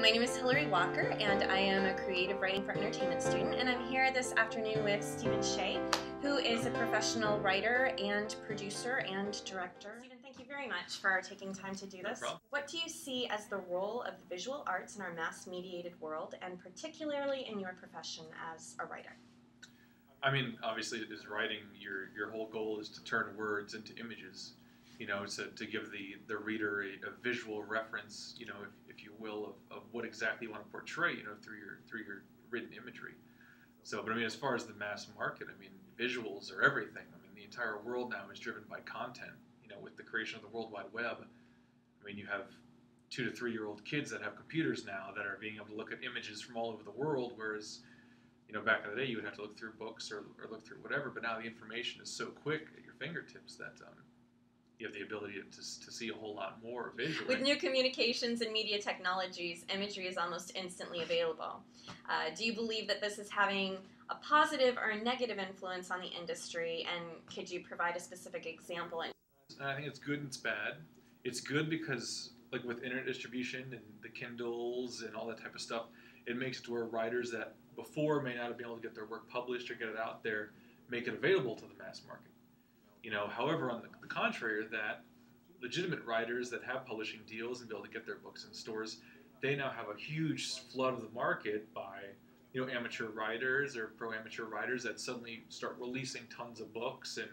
My name is Hillary Walker, and I am a creative writing for entertainment student, and I'm here this afternoon with Steven Shea, who is a professional writer and producer and director. Steven, thank you very much for taking time to do this. No problem. What do you see as the role of the visual arts in our mass-mediated world, and particularly in your profession as a writer? I mean, obviously, as writing, your whole goal is to turn words into images. You know, to give the reader a visual reference, you know, if you will, of what exactly you want to portray, you know, through your written imagery. So, but I mean, as far as the mass market, I mean, visuals are everything. I mean, the entire world now is driven by content. You know, with the creation of the World Wide Web, I mean, you have 2 to 3 year old kids that have computers now that are being able to look at images from all over the world, whereas, you know, back in the day, you would have to look through books or look through whatever. But now the information is so quick at your fingertips that you have the ability to see a whole lot more visually. With new communications and media technologies, imagery is almost instantly available. Do you believe that this is having a positive or a negative influence on the industry, and could you provide a specific example? And I think it's good and it's bad. It's good because, like with internet distribution and the Kindles and all that type of stuff, it makes it to where writers that before may not have been able to get their work published or get it out there, make it available to the mass market. You know, however, on the contrary of that, legitimate writers that have publishing deals and be able to get their books in stores, they now have a huge flood of the market by, you know, amateur writers or pro-amateur writers that suddenly start releasing tons of books and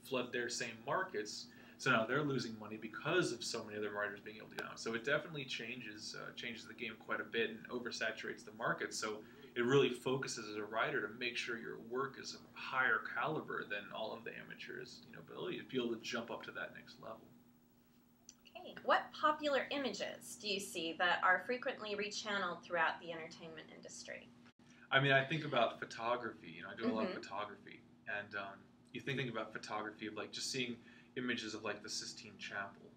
flood their same markets. So now they're losing money because of so many other writers being able to get out. So it definitely changes the game quite a bit and oversaturates the market. So it really focuses as a writer to make sure your work is of higher caliber than all of the amateurs, you know, ability to be able to jump up to that next level. Okay. What popular images do you see that are frequently rechanneled throughout the entertainment industry? I mean, I think about photography. You know, I do a lot of photography, and you think about photography of like just seeing images of like the Sistine Chapel,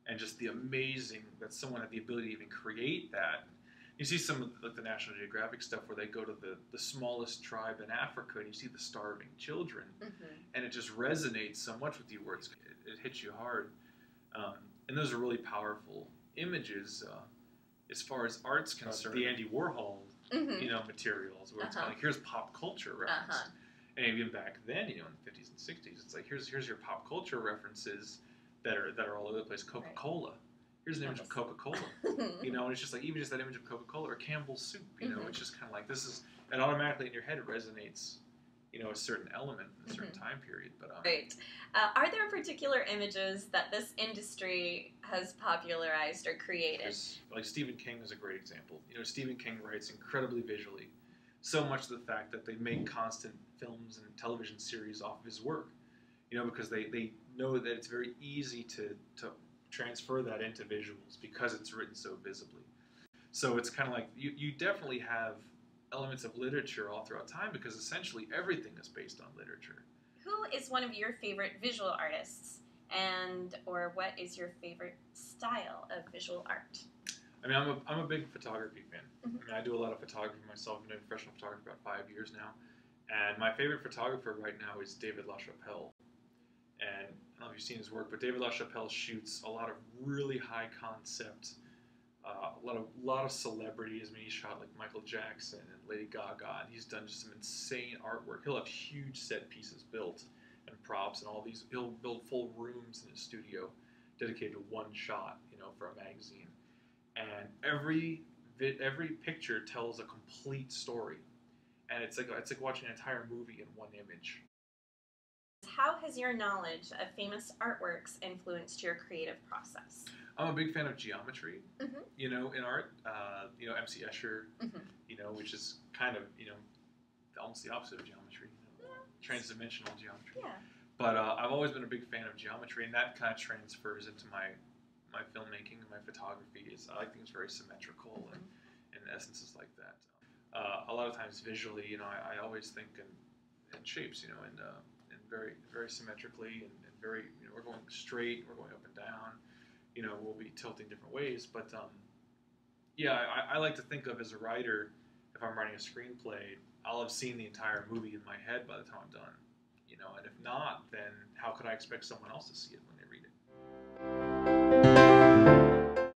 and just the amazing that someone had the ability to even create that. You see some of like the National Geographic stuff where they go to the smallest tribe in Africa and you see the starving children, and it just resonates so much with you where it hits you hard. And those are really powerful images as far as art's concerned. The Andy Warhol, you know, materials where it's kind of like, here's pop culture reference. And even back then, you know, in the 50s and 60s, it's like here's your pop culture references that are all over the place. Coca-Cola. Here's an image of Coca-Cola, you know, and it's just like, even just that image of Coca-Cola or Campbell's soup, you know, it's just kind of like, and automatically in your head it resonates, you know, a certain element in a certain time period. But Right. Are there particular images that this industry has popularized or created? Like Stephen King is a great example. You know, Stephen King writes incredibly visually, so much to the fact that they make constant films and television series off of his work, you know, because they know that it's very easy to transfer that into visuals because it's written so visibly. So it's kind of like you definitely have elements of literature all throughout time because essentially everything is based on literature. Who is one of your favorite visual artists, or what is your favorite style of visual art? I mean, I'm a big photography fan. I mean, I do a lot of photography myself. I've been doing professional photography about 5 years now. And my favorite photographer right now is David LaChapelle. And I don't know if you've seen his work, but David LaChapelle shoots a lot of really high concept, a lot of celebrities. I mean, he shot like Michael Jackson and Lady Gaga, and he's done just some insane artwork. He'll have huge set pieces built and props and all these. He'll build full rooms in his studio dedicated to one shot, you know, for a magazine. And every picture tells a complete story, and it's like watching an entire movie in one image. How has your knowledge of famous artworks influenced your creative process? I'm a big fan of geometry, you know, in art. You know, M.C. Escher, you know, which is kind of, you know, almost the opposite of geometry, you know, transdimensional geometry. Yeah. But I've always been a big fan of geometry, and that kind of transfers into my filmmaking and my photography. I like things very symmetrical and essences like that. A lot of times visually, you know, I always think in shapes, you know, and very, very symmetrically and very, you know, we're going straight, we're going up and down, you know, we'll be tilting different ways. But yeah, I like to think of as a writer, if I'm writing a screenplay, I'll have seen the entire movie in my head by the time I'm done, you know, and if not, then how could I expect someone else to see it when they read it?